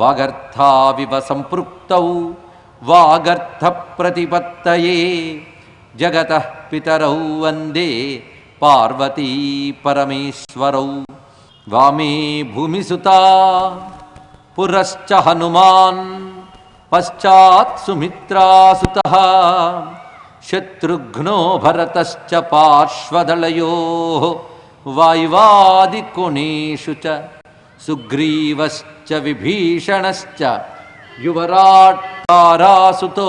వాగర్థావివ సంపృక్తౌ వాగర్థ ప్రతిపత్తయే జగతః పితరౌ వందే పార్వతీ పరమేశ్వరౌ. వామే భూమిసుతా పురశ్చ హనుమాన్ పశ్చాత్ సుమిత్రాసుతః శత్రుఘ్నో భరతశ్చ పార్శ్వదళయోః వాయువాదికోణేషు చ సుగ్రీవశ్చ విభీషణశ్చ యువరాట్ తారాసుతో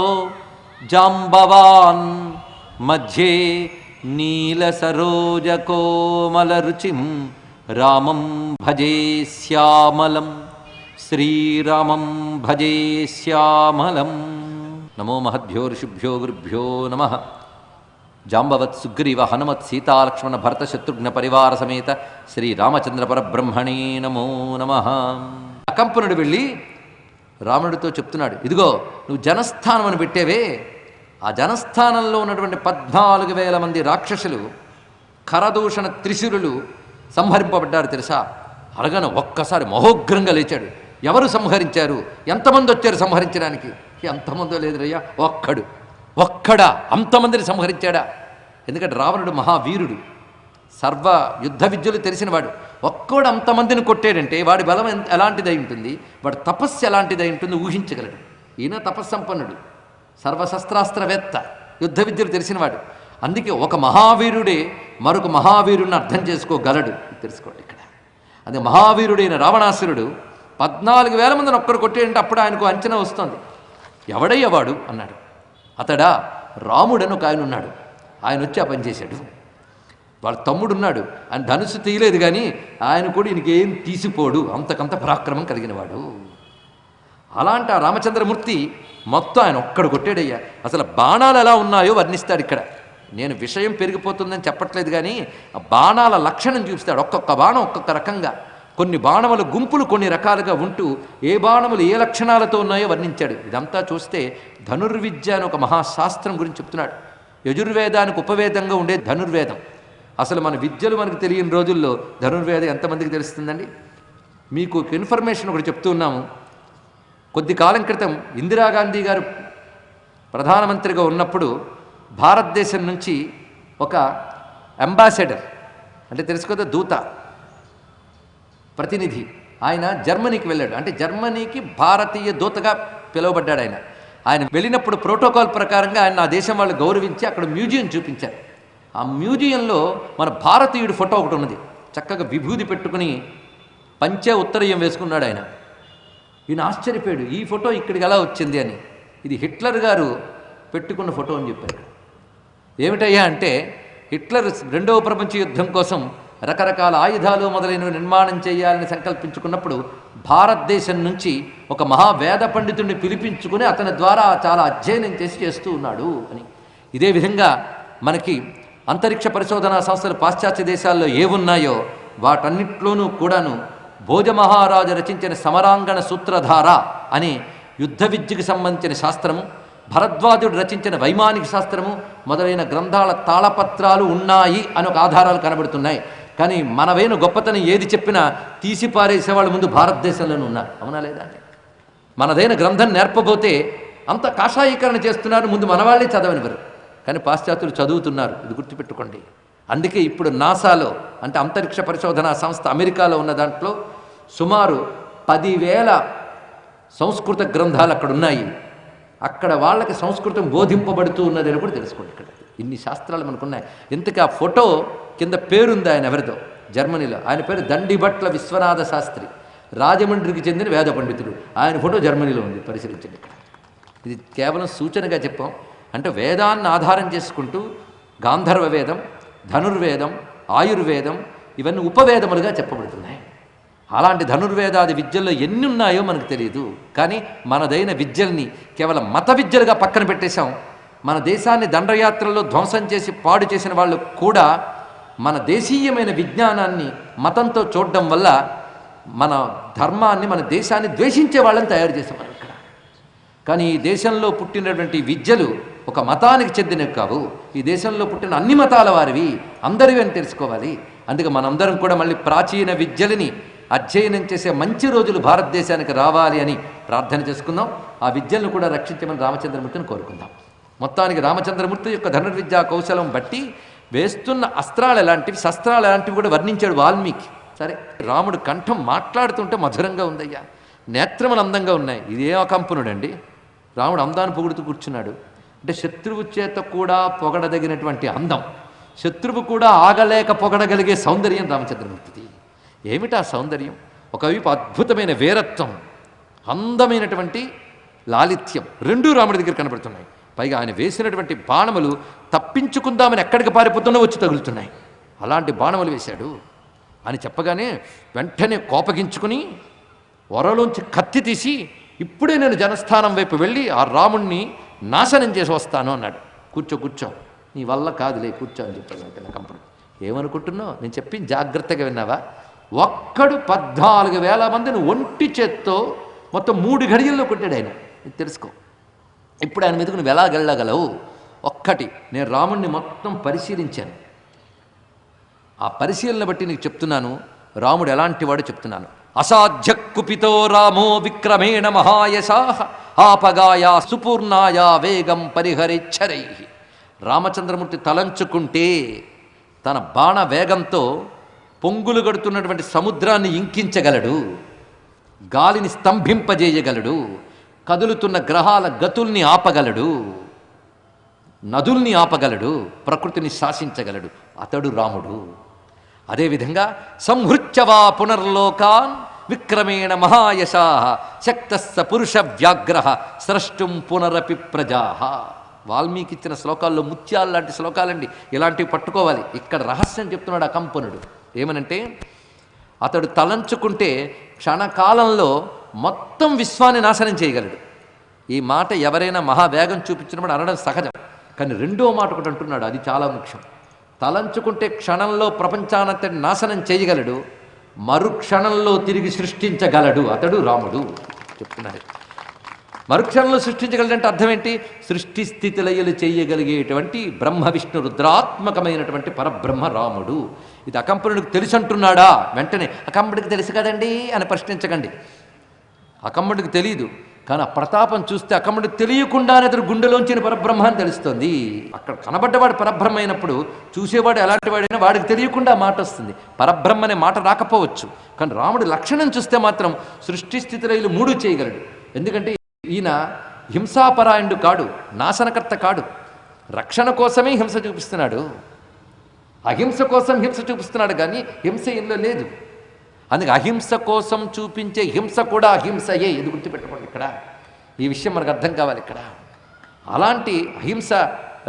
జాంబవాన్ మధ్యే నీలసరోజకోమలరుచిం రామం భజే శ్యామలం శ్రీరామం భజే శ్యామలం. నమో మహద్భ్యో ఋషిభ్యో గురుభ్యో నమః. జాంబవత్ సుగ్రీవ హనుమత్ సీతాలక్ష్మణ భరత శత్రుఘ్న పరివార సమేత శ్రీరామచంద్ర పరబ్రహ్మణే నమో నమః. అకంపనుడు వెళ్ళి రాముడితో చెప్తున్నాడు, ఇదిగో నువ్వు జనస్థానం అని పెట్టేవే, ఆ జనస్థానంలో ఉన్నటువంటి 14,000 మంది రాక్షసులు ఖరదూషణ త్రిశూరులు సంహరింపబడ్డారు తెలుసా. అరగన ఒక్కసారి మహోగ్రంగా లేచాడు. ఎవరు సంహరించారు, ఎంతమంది వచ్చారు సంహరించడానికి? ఎంతమందో లేదురయ్యా, ఒక్కడా అంతమందిని సంహరించాడా? ఎందుకంటే రావణుడు మహావీరుడు, సర్వ యుద్ధ విద్యలు తెలిసినవాడు. ఒక్కడు అంతమందిని కొట్టాడంటే వాడి బలం ఎలాంటిదై ఉంటుంది, వాడి తపస్సు ఎలాంటిదై ఉంటుంది ఊహించగలడు. ఈయన తపస్సంపన్నుడు, సర్వశస్త్రాస్త్రవేత్త, యుద్ధ విద్యలు తెలిసినవాడు. అందుకే ఒక మహావీరుడే మరొక మహావీరుడిని అర్థం చేసుకోగలడు. తెలుసుకోండి ఇక్కడ. అదే మహావీరుడైన రావణాసురుడు 14,000 మందిని ఒక్కడు కొట్టేయంటే అప్పుడు ఆయనకు అంచనా వస్తుంది, ఎవడయ్యవాడు అన్నాడు. అతడా రాముడని ఒక ఆయన ఉన్నాడు, ఆయన వచ్చి ఆ పని చేశాడు. వాళ్ళ తమ్ముడు ఉన్నాడు, ఆయన ధనుసు తీయలేదు కానీ ఆయన కూడా ఈయనకేం తీసిపోడు, అంతకంత పరాక్రమం కలిగినవాడు. అలాంటి ఆ రామచంద్రమూర్తి మొత్తం ఆయన ఒక్కడు కొట్టాడయ్యా. అసలు బాణాలు ఎలా ఉన్నాయో వర్ణిస్తాడు ఇక్కడ. నేను విషయం పెరిగిపోతుందని చెప్పట్లేదు కానీ ఆ బాణాల లక్షణం చూపిస్తాడు. ఒక్కొక్క బాణం ఒక్కొక్క రకంగా, కొన్ని బాణముల గుంపులు కొన్ని రకాలుగా ఉంటూ ఏ బాణములు ఏ లక్షణాలతో ఉన్నాయో వర్ణించాడు. ఇదంతా చూస్తే ధనుర్విద్య అని ఒక మహాశాస్త్రం గురించి చెప్తున్నాడు. యజుర్వేదానికి ఉపవేదంగా ఉండే ధనుర్వేదం. అసలు మన విద్యలు మనకు తెలియని రోజుల్లో ధనుర్వేదం ఎంతమందికి తెలుస్తుందండి? మీకు ఒక ఇన్ఫర్మేషన్ ఒకటి చెప్తూ ఉన్నాము. కొద్ది కాలం క్రితం ఇందిరాగాంధీ గారు ప్రధానమంత్రిగా ఉన్నప్పుడు భారతదేశం నుంచి ఒక అంబాసిడర్, అంటే తెలుసు కదా, దూత, ప్రతినిధి, ఆయన జర్మనీకి వెళ్ళాడు. అంటే జర్మనీకి భారతీయ దూతగా పిలువబడ్డాడు. ఆయన వెళ్ళినప్పుడు ప్రోటోకాల్ ప్రకారంగా ఆయన ఆ దేశం వాళ్ళు గౌరవించి అక్కడ మ్యూజియం చూపించారు. ఆ మ్యూజియంలో మన భారతీయుడి ఫోటో ఒకటి ఉన్నది. చక్కగా విభూది పెట్టుకుని పంచే ఉత్తరీయం వేసుకున్నాడు ఆయన. ఈయన ఆశ్చర్యపోయాడు, ఈ ఫోటో ఇక్కడికి ఎలా వచ్చింది అని. ఇది హిట్లర్ గారు పెట్టుకున్న ఫోటో అని చెప్పారు. ఏమిటయ్యా అంటే, హిట్లర్ 2వ ప్రపంచ యుద్ధం కోసం రకరకాల ఆయుధాలు మొదలైనవి నిర్మాణం చేయాలని సంకల్పించుకున్నప్పుడు భారతదేశం నుంచి ఒక మహావేద పండితుడిని పిలిపించుకుని అతని ద్వారా చాలా అధ్యయనం చేస్తూ ఉన్నాడు అని. ఇదే విధంగా మనకి అంతరిక్ష పరిశోధనా సంస్థలు పాశ్చాత్య దేశాల్లో ఏవున్నాయో వాటన్నిట్లోనూ కూడాను భోజమహారాజు రచించిన సమరాంగణ సూత్రధార అనే యుద్ధ విద్యకు సంబంధించిన శాస్త్రము, భరద్వాజుడు రచించిన వైమానిక శాస్త్రము మొదలైన గ్రంథాల తాళపత్రాలు ఉన్నాయి అని ఒక ఆధారాలు కనబడుతున్నాయి. కానీ మనవైన గొప్పతనం ఏది చెప్పినా తీసి పారేసేవాళ్ళు ముందు భారతదేశంలోనే ఉన్నారు. అవునా లేదా? మనదైన గ్రంథం నేర్పబోతే అంత కాషాయీకరణ చేస్తున్నారు, ముందు మనవాళ్ళే చదవనివ్వరు. కానీ పాశ్చాత్యులు చదువుతున్నారు, ఇది గుర్తుపెట్టుకోండి. అందుకే ఇప్పుడు నాసాలో, అంటే అంతరిక్ష పరిశోధనా సంస్థ అమెరికాలో ఉన్న దాంట్లో సుమారు 10,000 సంస్కృత గ్రంథాలు అక్కడ ఉన్నాయి. అక్కడ వాళ్ళకి సంస్కృతం బోధింపబడుతూ ఉన్నదని కూడా తెలుసుకోండి. ఇక్కడ ఇన్ని శాస్త్రాలు మనకున్నాయి. ఇంతకీ ఆ ఫోటో కింద పేరుంది ఆయన ఎవరిదో, జర్మనీలో. ఆయన పేరు దండిభట్ల విశ్వనాథ శాస్త్రి, రాజమండ్రికి చెందిన వేద పండితుడు. ఆయన ఫోటో జర్మనీలో ఉంది, పరిశీలించండి. ఇక్కడ ఇది కేవలం సూచనగా చెప్పాం. అంటే వేదాన్ని ఆధారం చేసుకుంటూ గాంధర్వ వేదం, ధనుర్వేదం, ఆయుర్వేదం ఇవన్నీ ఉపవేదములుగా చెప్పబడుతున్నాయి. అలాంటి ధనుర్వేదాది విద్యల్లో ఎన్ని ఉన్నాయో మనకు తెలియదు. కానీ మనదైన విద్యల్ని కేవలం మత విద్యలుగా పక్కన పెట్టేశాం. మన దేశాన్ని దండయాత్రలో ధ్వంసం చేసి పాడు చేసిన వాళ్ళు కూడా మన దేశీయమైన విజ్ఞానాన్ని మతంతో చూడడం వల్ల మన ధర్మాన్ని, మన దేశాన్ని ద్వేషించే వాళ్ళని తయారు చేసేవారు ఇక్కడ. కానీ ఈ దేశంలో పుట్టినటువంటి విద్యలు ఒక మతానికి చెందినవి కావు. ఈ దేశంలో పుట్టిన అన్ని మతాల వారివి, అందరివి అని తెలుసుకోవాలి. అందుకే మనందరం కూడా మళ్ళీ ప్రాచీన విద్యలని అధ్యయనం చేసే మంచి రోజులు భారతదేశానికి రావాలి అని ప్రార్థన చేసుకుందాం. ఆ విద్యలను కూడా రక్షించమని రామచంద్రమూర్తిని కోరుకుందాం. మొత్తానికి రామచంద్రమూర్తి యొక్క ధనుర్విద్యా కౌశలం బట్టి వేస్తున్న అస్త్రాలు ఎలాంటివి, శస్త్రాలు ఎలాంటివి కూడా వర్ణించాడు వాల్మీకి. సరే, రాముడు కంఠం మాట్లాడుతుంటే మధురంగా ఉందయ్యా, నేత్రములు అందంగా ఉన్నాయి. ఇదే అకంపనుడండి. రాముడు అందాన్ని పొగుడుతూ కూర్చున్నాడు అంటే శత్రువు చేత కూడా పొగడదగినటువంటి అందం, శత్రువు కూడా ఆగలేక పొగడగలిగే సౌందర్యం రామచంద్రమూర్తిది. ఏమిటా సౌందర్యం? ఒకవైపు అద్భుతమైన వీరత్వం, అందమైనటువంటి లాలిత్యం రెండూ రాముడి దగ్గర కనబడుతున్నాయి. పైగా ఆయన వేసినటువంటి బాణములు తప్పించుకుందామని ఎక్కడికి పారిపోతున్నా వచ్చి తగులుతున్నాయి. అలాంటి బాణములు వేశాడు అని చెప్పగానే వెంటనే కోపగించుకుని వరలోంచి కత్తి తీసి ఇప్పుడే నేను జనస్థానం వైపు వెళ్ళి ఆ రాముణ్ణి నాశనం చేసి వస్తాను అన్నాడు. కూర్చో కూర్చో, నీ వల్ల కాదులే, కూర్చో అని చెప్పాడు కంపడు. ఏమనుకుంటున్నావు? నేను చెప్పి జాగ్రత్తగా విన్నావా? ఒక్కడు 14,000 మందిని ఒంటి చేత్తో మొత్తం 3 గడియల్లో కొట్టాడు ఆయన. ఇది తెలుసుకో. ఇప్పుడు ఆయన మీదకు నువ్వు ఎలా వెళ్ళగలవు? ఒక్కటి, నేను రాముణ్ణి మొత్తం పరిశీలించాను. ఆ పరిశీలన బట్టి నీకు చెప్తున్నాను రాముడు ఎలాంటి వాడు చెప్తున్నాను. అసాధ్య కుపితో రామో విక్రమేణ మహాయశా ఆపగాయా సుపూర్ణాయా వేగం పరిహరిచ్చరై. రామచంద్రమూర్తి తలంచుకుంటే తన బాణ వేగంతో పొంగులు గడుతున్నటువంటి సముద్రాన్ని ఇంకించగలడు, గాలిని స్తంభింపజేయగలడు, కదులుతున్న గ్రహాల గతుల్ని ఆపగలడు, నదుల్ని ఆపగలడు, ప్రకృతిని శాసించగలడు. అతడు రాముడు. అదేవిధంగా సంహృత్యవా పునర్లోకాన్ విక్రమేణ మహాయశా శక్తస్స పురుష వ్యాగ్రహ స్రష్టుం పునరపి ప్రజా. వాల్మీకి ఇచ్చిన శ్లోకాల్లో ముత్యాలు లాంటి శ్లోకాలండి. ఇలాంటివి పట్టుకోవాలి. ఇక్కడ రహస్యం చెప్తున్నాడు అకంపనుడు. ఏమనంటే అతడు తలంచుకుంటే క్షణకాలంలో మొత్తం విశ్వాన్ని నాశనం చేయగలడు. ఈ మాట ఎవరైనా మహావేగం చూపించినప్పుడు అనడం సహజం. కానీ రెండో మాట ఒకటి అంటున్నాడు, అది చాలా ముఖ్యం. తలంచుకుంటే క్షణంలో ప్రపంచానంతటి నాశనం చేయగలడు, మరుక్షణంలో తిరిగి సృష్టించగలడు. అతడు రాముడు చెప్తున్నారు. మరుక్షణంలో సృష్టించగలడంటే అర్థం ఏంటి? సృష్టి స్థితి లయలు చేయగలిగేటువంటి బ్రహ్మ విష్ణు రుద్రాత్మకమైనటువంటి పరబ్రహ్మ రాముడు. ఇది అకంపనుడికి తెలిసి అంటున్నాడా? వెంటనే అకంపనుడికి తెలుసు కదండి అని ప్రశ్నించకండి. అకంపనుడికి తెలియదు, కానీ ఆ ప్రతాపం చూస్తే అకంపనుడికి తెలియకుండానే అతడు గుండెలోంచిన పరబ్రహ్మ అని తెలుస్తుంది. అక్కడ కనబడ్డవాడు పరబ్రహ్మ అయినప్పుడు చూసేవాడు ఎలాంటి వాడైనా వాడికి తెలియకుండా మాట వస్తుంది. పరబ్రహ్మ అనే మాట రాకపోవచ్చు, కానీ రాముడి లక్షణం చూస్తే మాత్రం సృష్టి స్థితి లయలు 3 చేయగలడు. ఎందుకంటే ఈయన హింసాపరాయణుడు కాడు, నాశనకర్త కాడు. రక్షణ కోసమే హింస చూపిస్తున్నాడు, అహింస కోసం హింస చూపిస్తున్నాడు, కానీ హింస ఇందులో లేదు. అందుకే అహింస కోసం చూపించే హింస కూడా అహింసయే. ఇది గుర్తుపెట్టుకోండి. ఇక్కడ ఈ విషయం మనకు అర్థం కావాలి. ఇక్కడ అలాంటి అహింస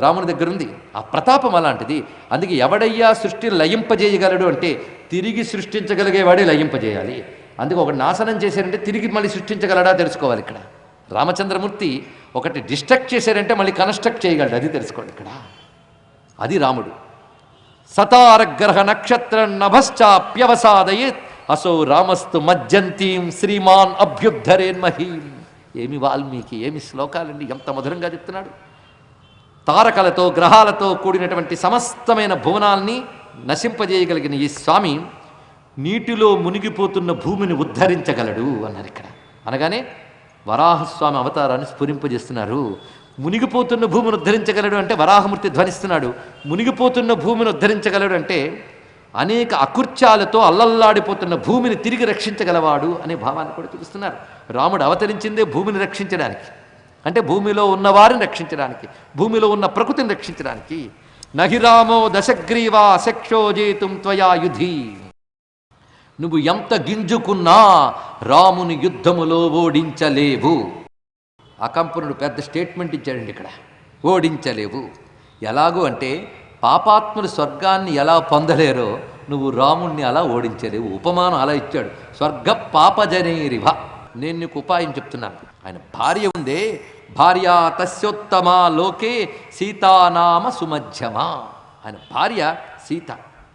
రాముని దగ్గర ఉంది. ఆ ప్రతాపం అలాంటిది. అందుకే ఎవడయ్యా సృష్టిని లయింపజేయగలడు అంటే తిరిగి సృష్టించగలిగేవాడే లయింపజేయాలి. అందుకే ఒకటి నాశనం చేశారంటే తిరిగి మళ్ళీ సృష్టించగలడా తెలుసుకోవాలి. ఇక్కడ రామచంద్రమూర్తి ఒకటి డిస్ట్రక్ట్ చేశారంటే మళ్ళీ కన్స్ట్రక్ట్ చేయగలడు, అది తెలుసుకోండి. ఇక్కడ అది రాముడు. సతారగ్రహ నక్షత్ర నభశ్చాప్యవసాదయేత్ అసౌ రామస్తు మజ్జంతీం శ్రీమాన్ అభ్యుద్ధరేన్మహీం. ఏమి వాల్మీకి, ఏమి శ్లోకాలండి, ఎంత మధురంగా చెప్తున్నాడు. తారకలతో గ్రహాలతో కూడినటువంటి సమస్తమైన భువనాల్ని నశింపజేయగలిగిన ఈ స్వామి నీటిలో మునిగిపోతున్న భూమిని ఉద్ధరించగలడు అన్నారు. ఇక్కడ అనగానే వరాహస్వామి అవతారాన్ని స్ఫురింపజేస్తున్నారు. మునిగిపోతున్న భూమిని ఉద్ధరించగలడు అంటే వరాహమూర్తి ధ్వనిస్తున్నాడు. మునిగిపోతున్న భూమిని ఉద్ధరించగలడు అంటే అనేక అకృత్యాలతో అల్లల్లాడిపోతున్న భూమిని తిరిగి రక్షించగలవాడు అనే భావాన్ని కూడా చూపిస్తున్నారు. రాముడు అవతరించిందే భూమిని రక్షించడానికి, అంటే భూమిలో ఉన్నవారిని రక్షించడానికి, భూమిలో ఉన్న ప్రకృతిని రక్షించడానికి. నహిరామో దశగ్రీవా శక్షోజేతుం త్వయా యుధి. నువ్వు ఎంత గింజుకున్నా రాముని యుద్ధములో ఓడించలేవు. అకంపనుడు పెద్ద స్టేట్మెంట్ ఇచ్చాడండి ఇక్కడ. ఓడించలేవు. ఎలాగూ అంటే పాపాత్ములు స్వర్గాన్ని ఎలా పొందలేరో నువ్వు రాముణ్ణి అలా ఓడించలేవు. ఉపమానం అలా ఇచ్చాడు. స్వర్గ పాపజనేరివ. నేను నీకు ఉపాయం చెప్తున్నాను. ఆయన భార్య ఉందే, భార్య తస్యోత్తమా లోకే సీతానామ సుమధ్యమా. ఆయన భార్య సీత.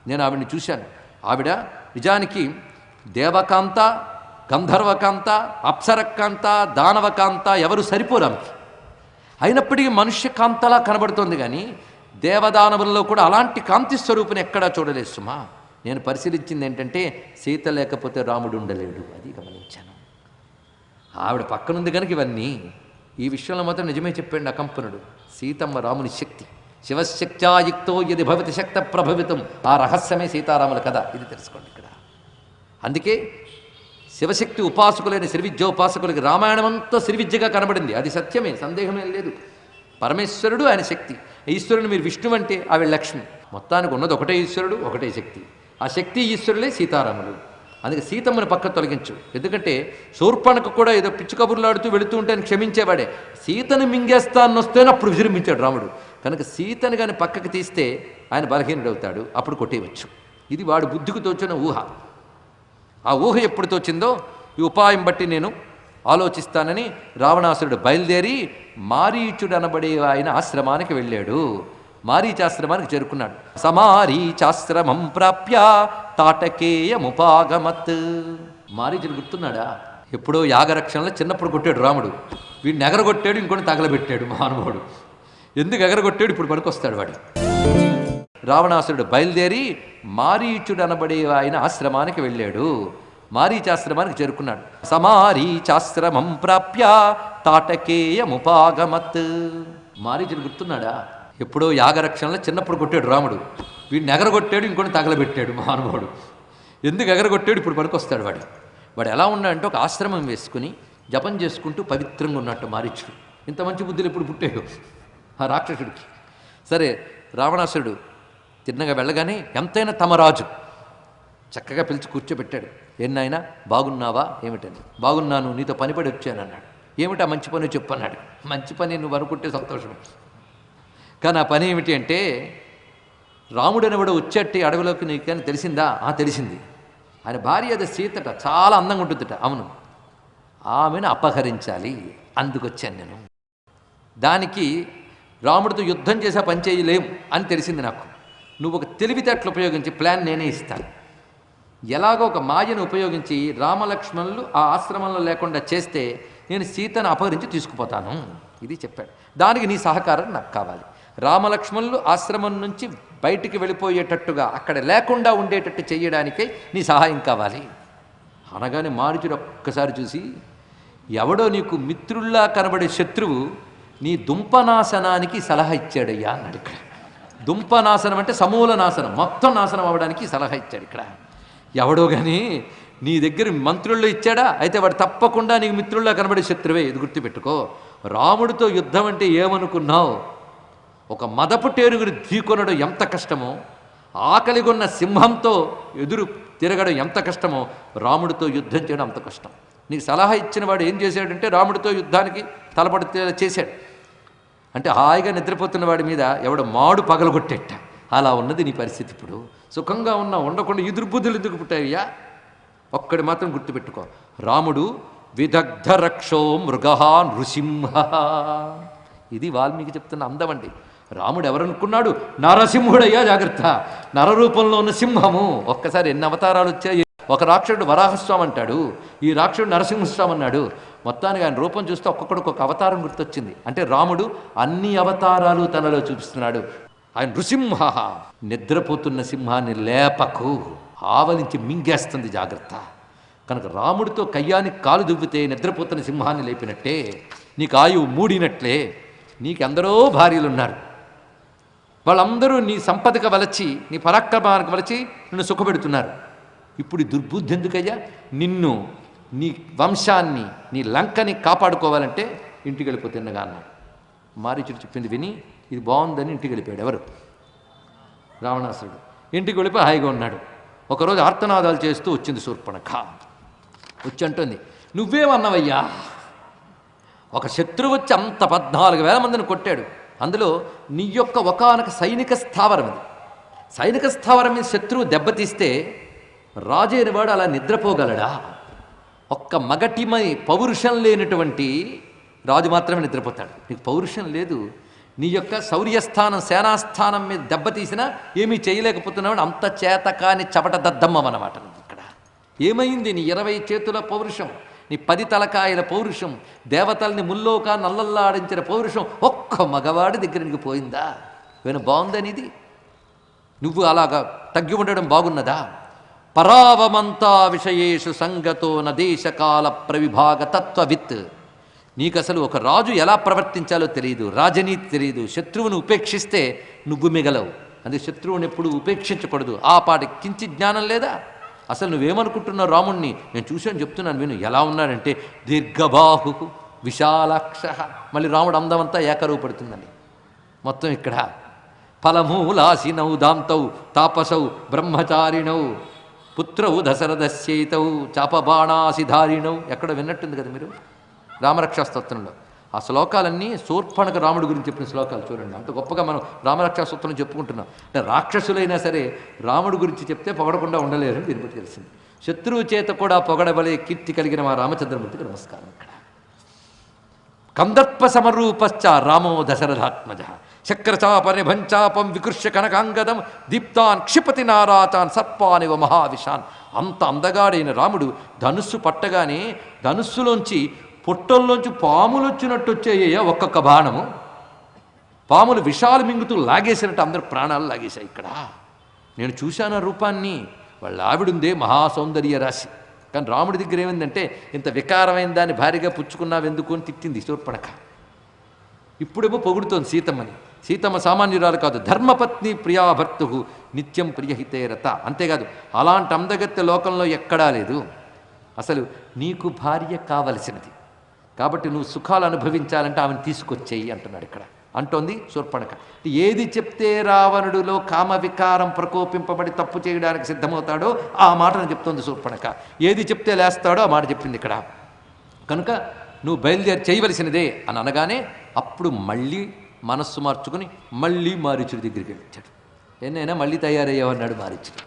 నేను ఆవిడ్ని చూశాను. ఆవిడ నిజానికి దేవకాంత, గంధర్వకాంత, అప్సరకాంత, దానవకాంత ఎవరు సరిపోరానికి. అయినప్పటికీ మనుష్య కాంతలా కనబడుతోంది, కానీ దేవదానవుల్లో కూడా అలాంటి కాంతి స్వరూపుని ఎక్కడా చూడలేదు సుమా. నేను పరిశీలించింది ఏంటంటే సీత లేకపోతే రాముడు ఉండలేడు, అది గమనించాను. ఆవిడ పక్కనుంది కనుక ఇవన్నీ. ఈ విషయంలో మాత్రం నిజమే చెప్పాడు అకంపనుడు. సీతమ్మ రాముని శక్తి. శివశక్త్యాయుక్తో యది భవతి శక్త ప్రభవితం. ఆ రహస్యమే సీతారాముల కథ. ఇది తెలుసుకోండి ఇక్కడ. అందుకే శివశక్తి ఉపాసకులైన శ్రీవిద్యోపాసకులకి రామాయణమంతా శ్రీవిద్యగా కనబడింది. అది సత్యమే, సందేహమే లేదు. పరమేశ్వరుడు ఆయన శక్తి. ఈశ్వరుని మీరు విష్ణువు అంటే ఆవిడ లక్ష్మి. మొత్తానికి ఉన్నది ఒకటే ఈశ్వరుడు, ఒకటే శక్తి. ఆ శక్తి ఈశ్వరులే సీతారాములు. అందుకే సీతమ్మని పక్క తొలగించు. ఎందుకంటే శూర్పణకు కూడా ఏదో పిచ్చి కబుర్లాడుతూ వెళుతూ ఉంటే ఆయన క్షమించేవాడే. సీతను మింగేస్తాను వస్తేనే అప్పుడు విజృంభించాడు రాముడు. కనుక సీతను కానీ పక్కకి తీస్తే ఆయన బలహీనుడవుతాడు, అప్పుడు కొట్టేయవచ్చు. ఇది వాడు బుద్ధికి తోచిన ఊహ. ఆ ఊహ ఎప్పుడు తోచిందో ఈ ఉపాయం బట్టి నేను ఆలోచిస్తానని రావణాసురుడు బయలుదేరి మారీచుడు అనబడే ఆయన ఆశ్రమానికి వెళ్ళాడు. మారీచాశ్రమానికి చేరుకున్నాడు. సమారీచాశ్రమం ప్రాప్య తాటకేయముపాగమత్. మారీచుడు గుర్తున్నాడా? ఎప్పుడో యాగరక్షణలో చిన్నప్పుడు కొట్టాడు రాముడు. వీడిని ఎగరగొట్టాడు, ఇంకొని తగలబెట్టాడు మహానుభావుడు. ఎందుకు ఎగరగొట్టాడు? ఇప్పుడు పనికొస్తాడు వాడు. రావణాసురుడు బయలుదేరి మారీచుడు అనబడే ఆయన ఆశ్రమానికి వెళ్ళాడు. మారీచాశ్రమానికి చేరుకున్నాడు. సమారీచాశ్రమం ప్రాప్య తాటకేయముపాగమత్. మారీచుడు గుర్తున్నాడా? ఎప్పుడో యాగరక్షణలో చిన్నప్పుడు కొట్టాడు రాముడు. వీడిని ఎగరగొట్టాడు, ఇంకొని తగలబెట్టాడు మహానుభావుడు. ఎందుకు ఎగరగొట్టాడు? ఇప్పుడు పనికొస్తాడు వాడు. వాడు ఎలా ఉన్నాడంటే ఒక ఆశ్రమం వేసుకుని జపం చేసుకుంటూ పవిత్రంగా ఉన్నట్టు మారీచుడు. ఇంత మంచి బుద్ధులు ఎప్పుడు పుట్టాడు ఆ రాక్షసుడికి. సరే, రావణాసురుడు తిన్నగా వెళ్ళగానే ఎంతైనా తమ రాజు చక్కగా పిలిచి కూర్చోబెట్టాడు. ఎన్నైనా బాగున్నావా ఏమిటని. బాగున్నాను, నీతో పనిపడి వచ్చాను అన్నాడు. ఏమిటా మంచి పని చెప్పు అన్నాడు. మంచి పని నువ్వు అనుకుంటే సంతోషమే, కానీ ఆ పని ఏమిటి అంటే రాముడు అనేవాడు వచ్చేట్టి అడవిలోకి నీకు కానీ తెలిసిందా? తెలిసింది. ఆయన భార్య అది సీతట, చాలా అందంగా ఉంటుందట. అవును, ఆమెను అపహరించాలి, అందుకొచ్చాను నేను. దానికి రాముడితో యుద్ధం చేసే పని చేయలేం అని తెలిసింది నాకు. నువ్వు ఒక తెలివితేటలు ఉపయోగించి ప్లాన్ నేనే ఇస్తాను. ఎలాగో ఒక మాయను ఉపయోగించి రామలక్ష్మణులు ఆ ఆశ్రమంలో లేకుండా చేస్తే నేను సీతను అపహరించి తీసుకుపోతాను. ఇది చెప్పాడు. దానికి నీ సహకారం నాకు కావాలి. రామలక్ష్మణులు ఆశ్రమం నుంచి బయటికి వెళ్ళిపోయేటట్టుగా అక్కడ లేకుండా ఉండేటట్టు చేయడానికే నీ సహాయం కావాలి అనగానే మారీచుడు ఒక్కసారి చూసి, ఎవడో నీకు మిత్రుల్లా కనబడే శత్రువు నీ దుంపనాశనానికి సలహా ఇచ్చాడయ్యా అన్నాడు. ఇక్కడ దుంపనాశనం అంటే సమూల నాశనం, మొత్తం నాశనం అవ్వడానికి సలహా ఇచ్చాడు. ఇక్కడ ఎవడో కానీ నీ దగ్గర మంత్రుల్లో ఇచ్చాడా? అయితే వాడు తప్పకుండా నీకు మిత్రుల్లా కనబడే శత్రువే, ఇది గుర్తుపెట్టుకో. రాముడితో యుద్ధం అంటే ఏమనుకున్నావు? ఒక మదపు టేరుగుని ఢీకొనడం ఎంత కష్టమో, ఆకలిగొన్న సింహంతో ఎదురు తిరగడం ఎంత కష్టమో, రాముడితో యుద్ధం చేయడం అంత కష్టం. నీకు సలహా ఇచ్చిన వాడు ఏం చేశాడంటే రాముడితో యుద్ధానికి తలపడితే చేశాడు. అంటే హాయిగా నిద్రపోతున్న వాడి మీద ఎవడో మాడు పగలగొట్టేట. అలా ఉన్నది నీ పరిస్థితి. ఇప్పుడు సుఖంగా ఉన్నా ఉండకుండా ఈ దుర్బుద్ధులు ఎందుకు పుట్టాయ్యా? ఒక్కడి మాత్రం గుర్తుపెట్టుకో, రాముడు విదగ్ధ రక్షో మృగహా నృసింహ. ఇది వాల్మీకి చెప్తున్న అందమండి. రాముడు ఎవరనుకున్నాడు? నరసింహుడయ్యా, జాగ్రత్త. నరరూపంలో ఉన్న సింహము. ఒక్కసారి ఎన్ని అవతారాలు వచ్చాయి. ఒక రాక్షసుడు వరాహస్వామి అంటాడు, ఈ రాక్షసుడు నరసింహస్వామి అన్నాడు. మొత్తానికి ఆయన రూపం చూస్తే ఒక్కొక్కడికి ఒక అవతారం గుర్తొచ్చింది. అంటే రాముడు అన్ని అవతారాలు తనలో చూపిస్తున్నాడు. ఆయన నృసింహ. నిద్రపోతున్న సింహాన్ని లేపకు, ఆవలించి మింగేస్తుంది, జాగ్రత్త. కనుక రాముడితో కయ్యానికి కాలు దువ్వితే నిద్రపోతున్న సింహాన్ని లేపినట్టే, నీకు ఆయువు మూడినట్లే. నీకెందరో భార్యలు ఉన్నారు, వాళ్ళందరూ నీ సంపదకు వలచి, నీ పరాక్రమానికి వలచి నిన్ను సుఖపెడుతున్నారు. ఇప్పుడు ఈ దుర్బుద్ధి ఎందుకయ్యా? నిన్ను, నీ వంశాన్ని, నీ లంకని కాపాడుకోవాలంటే ఇంటికి వెళ్ళిపోతుండగా అన్నాడు. మారీచుడు చెప్పింది విని ఇది బాగుందని ఇంటికి వెళ్ళిపోయాడు. ఎవరు? రావణాసురుడు. ఇంటికి వెళ్ళిపోయి హాయిగా ఉన్నాడు. ఒకరోజు ఆర్తనాదాలు చేస్తూ వచ్చింది శూర్పణఖ. వచ్చి అంటుంది, నువ్వేమన్నావయ్యా? ఒక శత్రువు వచ్చి అంత 14,000 మందిని కొట్టాడు. అందులో నీ యొక్క ఒకానొక సైనిక స్థావరం ఇది. సైనిక స్థావరం మీద శత్రువు దెబ్బతీస్తే రాజైన వాడు అలా నిద్రపోగలడా? ఒక్క మగటిమై పౌరుషం లేనటువంటి రాజు మాత్రమే నిద్రపోతాడు. నీకు పౌరుషం లేదు, నీ యొక్క శౌర్యస్థానం, సేనాస్థానం మీద దెబ్బతీసినా ఏమీ చేయలేకపోతున్నావు. అంత చేతకాని చపట దద్దమ్మనమాట. ఇక్కడ ఏమైంది? నీ 20 చేతుల పౌరుషం, నీ 10 తలకాయల పౌరుషం, దేవతల్ని ముల్లోకా నల్లల్లాడించిన పౌరుషం ఒక్క మగవాడి దగ్గర నీకు పోయిందా? ఏమైనా బాగుందని ఇది? నువ్వు అలాగా తగ్గి ఉండడం బాగున్నదా? పరావమంతా విషయేషు సంగతో నదేశకాల ప్రవిభాగ తత్వవిత్. నీకు అసలు ఒక రాజు ఎలా ప్రవర్తించాలో తెలియదు, రాజనీతి తెలియదు. శత్రువును ఉపేక్షిస్తే నువ్వు మిగలవు. అందుకే శత్రువుని ఎప్పుడు ఉపేక్షించకూడదు. ఆ పాటి కించి జ్ఞానం లేదా? అసలు నువ్వేమనుకుంటున్నావు రాముణ్ణి? నేను చూశాను, చెప్తున్నాను విను. ఎలా ఉన్నాడంటే దీర్ఘబాహు విశాలాక్ష. మళ్ళీ రాముడు అందమంతా ఏకరూపడుతుందండి మొత్తం ఇక్కడ. ఫలమూలాసినౌ దాంతౌ తాపసౌ బ్రహ్మచారిణౌ పుత్రౌ దశరథస్యైతౌ చాపబాణాసిధారిణౌ. ఎక్కడ విన్నట్టుంది కదా మీరు రామరక్షాస్తోత్రంలో. ఆ శ్లోకాలన్నీ శూర్పణఖ రాముడి గురించి చెప్పిన శ్లోకాలు చూడండి. అంత గొప్పగా మనం రామరక్షాస్తోత్రం చెప్పుకుంటున్నాం. అంటే రాక్షసులైనా సరే రాముడి గురించి చెప్తే పొగడకుండా ఉండలేరు దీన్ని బట్టి తెలిసింది. శత్రువు చేత కూడా పొగడబలే కీర్తి కలిగిన మా రామచంద్రమూర్తికి నమస్కారం. ఇక్కడ కందర్ప సమరూపశ్చ రామో దశరథాత్మజ చక్రచాపనిభంచాపం వికృష్య కనకాంగదం దీప్తాన్ క్షిపతి నారాచాన్ సర్పానివ మహావిషాన్. అంత అందగాడైన రాముడు ధనుస్సు పట్టగానే ధనుస్సులోంచి పొట్టల్లోంచి పాములు వచ్చినట్టు వచ్చాయ్యా ఒక్కొక్క బాణము. పాములు విషాలు మింగుతూ లాగేసినట్టు అందరు ప్రాణాలు లాగేశాయి. ఇక్కడ నేను చూశాను రూపాన్ని. వాళ్ళ ఆవిడుందే మహాసౌందర్య రాశి. కానీ రాముడి దగ్గర ఏమైందంటే ఇంత వికారమైన దాన్ని భారీగా పుచ్చుకున్నావెందుకు అని తిట్టింది శూర్పణఖ. ఇప్పుడేమో పొగుడుతోంది సీతమ్మని. సీతమ్మ సామాన్యురాలు కాదు, ధర్మపత్ని ప్రియాభర్తు నిత్యం ప్రియహితేరత. అంతేకాదు, అలాంటి అందగత్తె లోకంలో ఎక్కడా లేదు. అసలు నీకు భార్య కావలసినది కాబట్టి నువ్వు సుఖాలు అనుభవించాలంటే ఆమెను తీసుకొచ్చేయి అంటున్నాడు ఇక్కడ. అంటోంది శూర్పణఖ. ఏది చెప్తే రావణుడిలో కామ వికారం ప్రకోపింపబడి తప్పు చేయడానికి సిద్ధమవుతాడో ఆ మాటను చెప్తోంది శూర్పణఖ. ఏది చెప్తే లేస్తాడో ఆ మాట చెప్పింది ఇక్కడ. కనుక నువ్వు బయలుదేరి చేయవలసినదే అని అనగానే అప్పుడు మళ్ళీ మనస్సు మార్చుకుని మళ్ళీ మారీచుడి దగ్గరికి వెళ్ళిచ్చాడు. ఎన్నైనా మళ్ళీ తయారయ్యావన్నాడు మారీచుడు.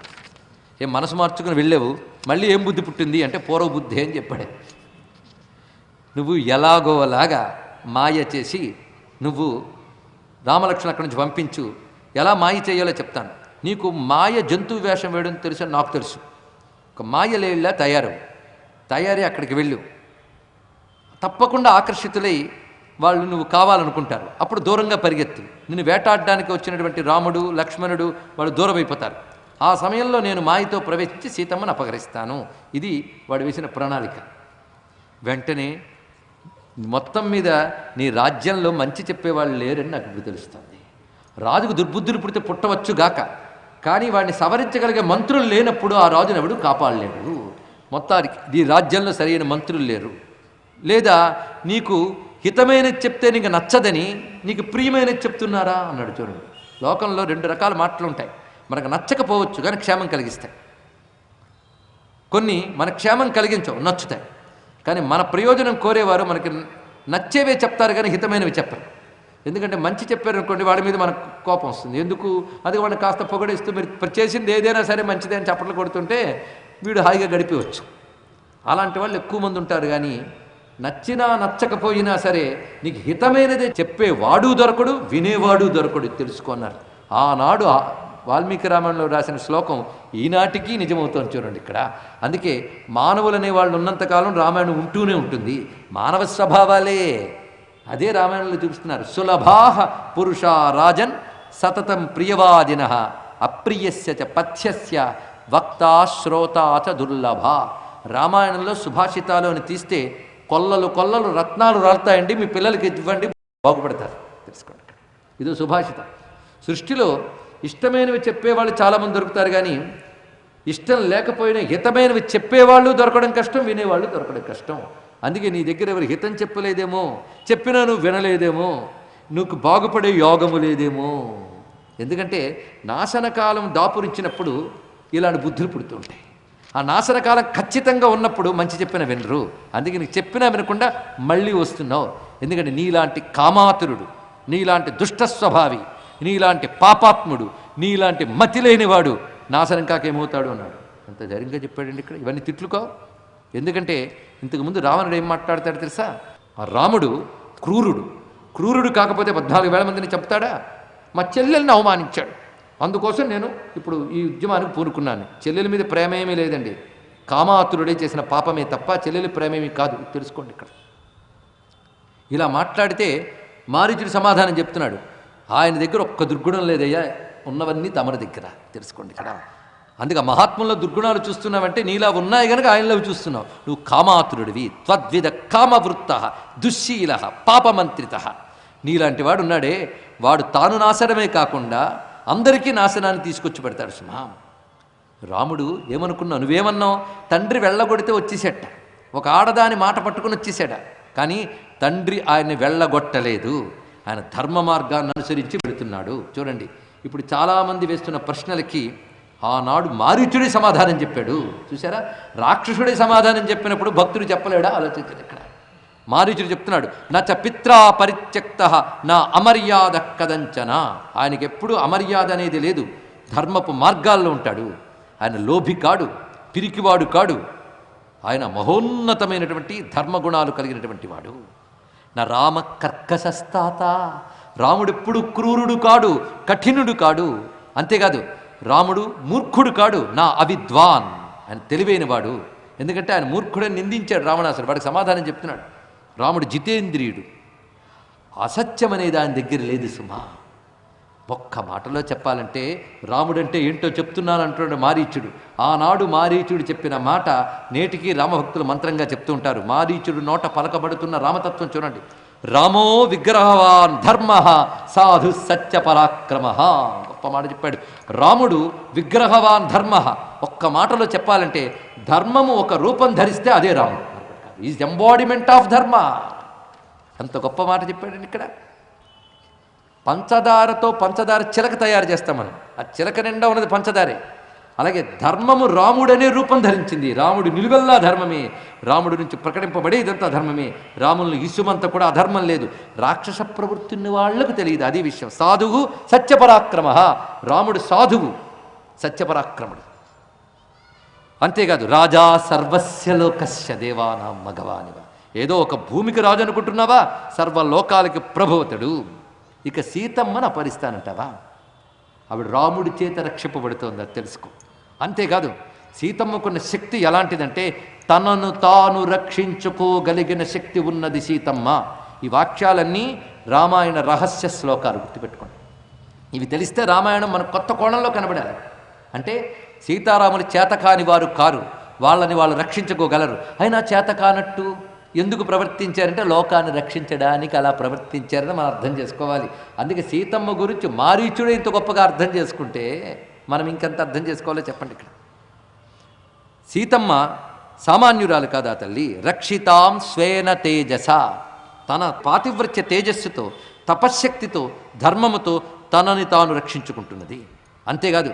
ఏం మనసు మార్చుకుని వెళ్ళావు, మళ్ళీ ఏం బుద్ధి పుట్టింది అంటే పూర్వ బుద్ధి అని చెప్పాడు. నువ్వు ఎలాగో అలాగా మాయ చేసి నువ్వు రామలక్ష్మణ అక్కడి నుంచి పంపించు. ఎలా మాయ చేయాలో చెప్తాను. నీకు మాయ జంతువు వేషం వేయడం తెలుసు అని నాకు తెలుసు. ఒక మాయలేళ్ళ తయారీ అక్కడికి వెళ్ళు. తప్పకుండా ఆకర్షితులై వాళ్ళు నువ్వు కావాలనుకుంటారు. అప్పుడు దూరంగా పరిగెత్తు. నిన్ను వేటాడడానికి వచ్చినటువంటి రాముడు లక్ష్మణుడు వాళ్ళు దూరం అయిపోతారు. ఆ సమయంలో నేను మాయతో ప్రవేశించి సీతమ్మను అపహరిస్తాను. ఇది వాడు వేసిన ప్రణాళిక. వెంటనే మొత్తం మీద నీ రాజ్యంలో మంచి చెప్పేవాళ్ళు లేరని నాకు ఇప్పుడు తెలుస్తుంది. రాజుకు దుర్బుద్ధులు పుడితే పుట్టవచ్చుగాక, కానీ వాడిని సవరించగలిగే మంత్రులు లేనప్పుడు ఆ రాజుని ఎవడు కాపాడలేడు. మొత్తానికి నీ రాజ్యంలో సరైన మంత్రులు లేరు. లేదా నీకు హితమైనది చెప్తే నీకు నచ్చదని నీకు ప్రియమైనది చెప్తున్నారా అన్నాడు. చూడండి, లోకంలో రెండు రకాల మాటలు ఉంటాయి. మనకు నచ్చకపోవచ్చు కానీ క్షేమం కలిగిస్తాయి. కొన్ని మన క్షేమం కలిగించవు, నచ్చుతాయి. కానీ మన ప్రయోజనం కోరేవారు మనకి నచ్చేవే చెప్తారు కానీ హితమైనవి చెప్పరు. ఎందుకంటే మంచి చెప్పారనుకోండి వాడి మీద మనకు కోపం వస్తుంది. ఎందుకు? అది వాడిని కాస్త పొగడేస్తూ మీరు చేసింది ఏదైనా సరే మంచిదే అని చప్పట్లు కొడుతుంటే వీడు హాయిగా గడిపవచ్చు. అలాంటి వాళ్ళు ఎక్కువ మంది ఉంటారు. కానీ నచ్చినా నచ్చకపోయినా సరే నీకు హితమైనదే చెప్పేవాడు దొరకడు, వినేవాడు దొరకడు, తెలుసుకున్నారు. ఆనాడు వాల్మీకి రామాయణంలో రాసిన శ్లోకం ఈనాటికి నిజమవుతుంది. చూడండి ఇక్కడ. అందుకే మానవులు అనే వాళ్ళు ఉన్నంతకాలం రామాయణం ఉంటూనే ఉంటుంది. మానవ స్వభావాలే అదే రామాయణంలో చూపిస్తున్నారు. సులభాహ పురుషా రాజన్ సతతం ప్రియవాదిన అప్రియస్య చ పథ్యస్య వక్తా శ్రోతా చ దుర్లభ. రామాయణంలో సుభాషితాలు అని తీస్తే కొల్లలు కొల్లలు రత్నాలు రాలుతాయండి. మీ పిల్లలకి ఇవ్వండి, బాగుపడతారు. తెలుసుకోండి, ఇదో సుభాషితం. సృష్టిలో ఇష్టమైనవి చెప్పేవాళ్ళు చాలామంది దొరుకుతారు. కానీ ఇష్టం లేకపోయినా హితమైనవి చెప్పేవాళ్ళు దొరకడం కష్టం, వినేవాళ్ళు దొరకడం కష్టం. అందుకే నీ దగ్గర ఎవరు హితం చెప్పలేదేమో, చెప్పినా నువ్వు వినలేదేమో, నువ్వు బాగుపడే యోగము లేదేమో. ఎందుకంటే నాశనకాలం దాపురించినప్పుడు ఇలాంటి బుద్ధులు పుడుతుంటాయి. ఆ నాశనకాలం ఖచ్చితంగా ఉన్నప్పుడు మంచి చెప్పిన వినరు. అందుకే నీకు చెప్పినా వినకుండా మళ్ళీ వస్తున్నావు. ఎందుకంటే నీలాంటి కామాతురుడు, నీలాంటి దుష్ట స్వభావి, నీలాంటి పాపాత్ముడు, నీలాంటి మతి లేనివాడు నాశనం కాకేమవుతాడు అన్నాడు. అంత ధైర్యంగా చెప్పాడండి ఇక్కడ. ఇవన్నీ తిట్లుకావు. ఎందుకంటే ఇంతకుముందు రావణుడు ఏం మాట్లాడతాడు తెలుసా? ఆ రాముడు క్రూరుడు కాకపోతే 14,000 మందిని చెప్తాడా? మా చెల్లెల్ని అవమానించాడు, అందుకోసం నేను ఇప్పుడు ఈ ఉద్యమానికి పూనుకున్నాను. చెల్లెల మీద ప్రేమ ఏమీ లేదండి, కామాతురుడే చేసిన పాపమే తప్ప చెల్లెలి ప్రేమేమీ కాదు. తెలుసుకోండి ఇక్కడ. ఇలా మాట్లాడితే మారీచుడు సమాధానం చెప్తున్నాడు. ఆయన దగ్గర ఒక్క దుర్గుణం లేదయ్యా, ఉన్నవన్నీ తమరి దగ్గర తెలుసుకోండి ఇక్కడ. అందుకే మహాత్ముల్లో దుర్గుణాలు చూస్తున్నావంటే నీలా ఉన్నాయి కనుక ఆయనలో చూస్తున్నావు. నువ్వు కామాతురుడివి, త్వద్విధ కామవృత్త, దుశ్శీల, పాపమంత్రిత. నీలాంటి వాడు ఉన్నాడే, వాడు తాను నాశనమే కాకుండా అందరికీ నాశనాన్ని తీసుకొచ్చి పెడతాడు సుమా. రాముడు ఏమనుకున్నావు, నువ్వేమన్నావు, తండ్రి వెళ్ళగొడితే వచ్చేసేట, ఒక ఆడదాని మాట పట్టుకుని వచ్చేసాడ. కానీ తండ్రి ఆయన్ని వెళ్ళగొట్టలేదు, ఆయన ధర్మ మార్గాన్ని అనుసరించి పెడుతున్నాడు. చూడండి, ఇప్పుడు చాలామంది వేస్తున్న ప్రశ్నలకి ఆనాడు మారీచుడే సమాధానం చెప్పాడు. చూసారా, రాక్షసుడే సమాధానం చెప్పినప్పుడు భక్తుడు చెప్పలేడా? ఆలోచించాడు. ఇక్కడ మారీచుడు చెప్తున్నాడు, నచ పిత్రా పరిత్యక్త నా అమర్యాద కదంచన. ఆయనకి ఎప్పుడు అమర్యాద అనేది లేదు, ధర్మపు మార్గాల్లో ఉంటాడు. ఆయన లోభి కాడు, పిరికివాడు కాడు, ఆయన మహోన్నతమైనటువంటి ధర్మగుణాలు కలిగినటువంటి వాడు. నా రామ కర్కశస్తాత, రాముడెప్పుడు క్రూరుడు కాడు, కఠినుడు కాడు. అంతేకాదు రాముడు మూర్ఖుడు కాడు, నా అవిద్వాన్, ఆయన తెలివైనవాడు. ఎందుకంటే ఆయన మూర్ఖుడని నిందించాడు రావణాసురుడు, వాడికి సమాధానం చెప్తున్నాడు. రాముడు జితేంద్రియుడు, అసత్యం అనేది ఆయన దగ్గర లేదు సుమా. ఒక్క మాటలో చెప్పాలంటే రాముడంటే ఏంటో చెప్తున్నాను అంటున్నాడు మారీచుడు. ఆనాడు మారీచుడు చెప్పిన మాట నేటికి రామభక్తులు మంత్రంగా చెప్తూ ఉంటారు. మారీచుడు నోట పలకబడుతున్న రామతత్వం చూడండి. రామో విగ్రహవాన్ ధర్మ సాధు సత్య పరాక్రమ. గొప్ప మాట చెప్పాడు. రాముడు విగ్రహవాన్ ధర్మ. ఒక్క మాటలో చెప్పాలంటే ధర్మము ఒక రూపం ధరిస్తే అదే రాముడు. ఈజ్ ఎంబాడిమెంట్ ఆఫ్ ధర్మ. అంత గొప్ప మాట చెప్పాడండి ఇక్కడ. పంచదారతో పంచదార చిలక తయారు చేస్తాం మనం, ఆ చిలక నిండా ఉన్నది పంచదారే. అలాగే ధర్మము రాముడనే రూపం ధరించింది. రాముడు నిలువెల్లా ధర్మమే, రాముడి నుంచి ప్రకటింపబడే ఇదంతా ధర్మమే. రాములను ఇసుమంతా కూడా అధర్మం లేదు. రాక్షస ప్రవృత్తి ఉన్న వాళ్లకు తెలియదు, అది విషయం. సాధువు సత్యపరాక్రమ. రాముడు సాధువు, సత్యపరాక్రముడు. అంతేకాదు రాజా సర్వస్య లోకస్య దేవానాం మగవానివ. ఏదో ఒక భూమికి రాజు అనుకుంటున్నావా, సర్వలోకాలకి ప్రభువతుడు. ఇక సీతమ్మను అపహరిస్తానంటావా, ఆవిడ రాముడి చేత రక్షింపబడుతోంది, అది తెలుసుకో. అంతేకాదు సీతమ్మకున్న శక్తి ఎలాంటిదంటే తనను తాను రక్షించుకోగలిగిన శక్తి ఉన్నది సీతమ్మ. ఈ వాక్యాలన్నీ రామాయణ రహస్య శ్లోకాలు, గుర్తుపెట్టుకోండి. ఇవి తెలిస్తే రామాయణం మనకు కొత్త కోణంలో కనబడాలి. అంటే సీతారాములు చేతకాని వారు కారు, వాళ్ళని వాళ్ళు రక్షించుకోగలరు. అయినా చేతకానట్టు ఎందుకు ప్రవర్తించారంటే లోకాన్ని రక్షించడానికి అలా ప్రవర్తించారని మనం అర్థం చేసుకోవాలి. అందుకే సీతమ్మ గురించి మారీచుడే ఇంత గొప్పగా అర్థం చేసుకుంటే మనం ఇంకెంత అర్థం చేసుకోవాలో చెప్పండి. ఇక్కడ సీతమ్మ సామాన్యురాలు కాదా తల్లి. రక్షితాం స్వేన తేజస, తన పాతివ్రత్య తేజస్సుతో, తపశ్శక్తితో, ధర్మముతో తనని తాను రక్షించుకుంటున్నది. అంతేకాదు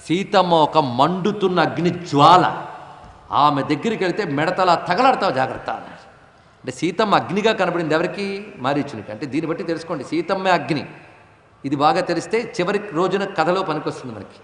సీతమ్మ ఒక మండుతున్న అగ్ని జ్వాల. ఆమె దగ్గరికి వెళితే మెడతలా తగలాడతావు, జాగ్రత్త అన్నాడు. అంటే సీతమ్మ అగ్నిగా కనబడింది ఎవరికి? మారీచునికి. అంటే దీన్ని బట్టి తెలుసుకోండి, సీతమ్మే అగ్ని. ఇది బాగా తెలిస్తే చివరి రోజున కథలో పనికొస్తుంది మనకి.